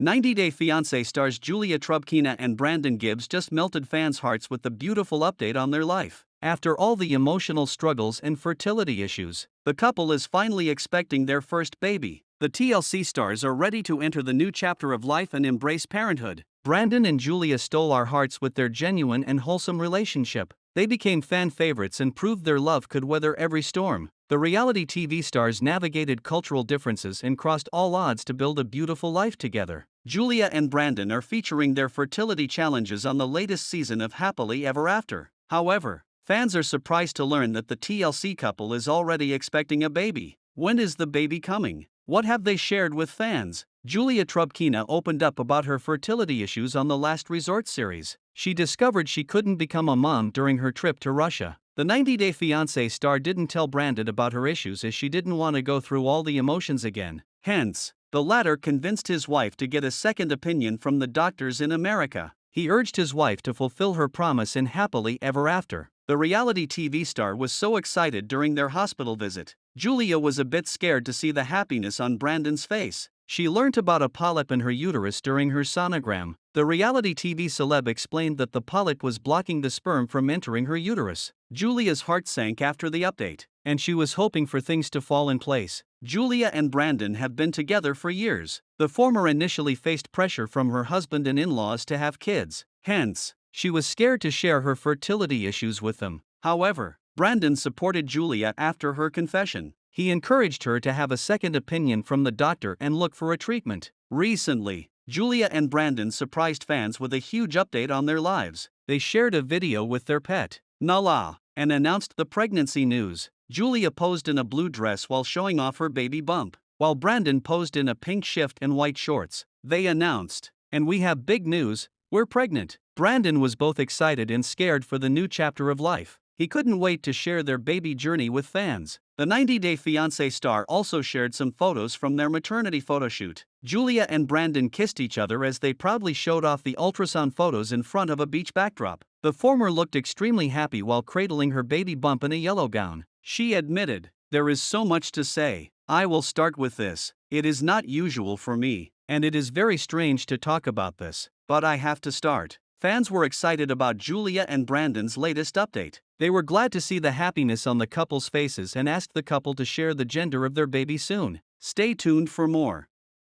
90 Day Fiance stars Julia Trubkina and Brandon Gibbs just melted fans' hearts with the beautiful update on their life. After all the emotional struggles and fertility issues, the couple is finally expecting their first baby. The TLC stars are ready to enter the new chapter of life and embrace parenthood. Brandon and Julia stole our hearts with their genuine and wholesome relationship. They became fan favorites and proved their love could weather every storm. The reality TV stars navigated cultural differences and crossed all odds to build a beautiful life together. Julia and Brandon are featuring their fertility challenges on the latest season of Happily Ever After. However, fans are surprised to learn that the TLC couple is already expecting a baby. When is the baby coming? What have they shared with fans? Julia Trubkina opened up about her fertility issues on the Last Resort series. She discovered she couldn't become a mom during her trip to Russia. The 90 Day Fiance star didn't tell Brandon about her issues as she didn't want to go through all the emotions again. Hence, the latter convinced his wife to get a second opinion from the doctors in America. He urged his wife to fulfill her promise in Happily Ever After. The reality TV star was so excited during their hospital visit. Julia was a bit scared to see the happiness on Brandon's face. She learnt about a polyp in her uterus during her sonogram. The reality TV celeb explained that the polyp was blocking the sperm from entering her uterus. Julia's heart sank after the update, and she was hoping for things to fall in place. Julia and Brandon have been together for years. The former initially faced pressure from her husband and in-laws to have kids. Hence, she was scared to share her fertility issues with them. However, Brandon supported Julia after her confession. He encouraged her to have a second opinion from the doctor and look for a treatment. Recently, Julia and Brandon surprised fans with a huge update on their lives. They shared a video with their pet, Nala, and announced the pregnancy news. Julia posed in a blue dress while showing off her baby bump, while Brandon posed in a pink shift and white shorts. They announced, "And we have big news, we're pregnant." Brandon was both excited and scared for the new chapter of life. He couldn't wait to share their baby journey with fans. The 90 Day Fiancé star also shared some photos from their maternity photoshoot. Julia and Brandon kissed each other as they proudly showed off the ultrasound photos in front of a beach backdrop. The former looked extremely happy while cradling her baby bump in a yellow gown. She admitted, "There is so much to say. I will start with this. It is not usual for me, and it is very strange to talk about this, but I have to start." Fans were excited about Julia and Brandon's latest update. They were glad to see the happiness on the couple's faces and asked the couple to share the gender of their baby soon. Stay tuned for more.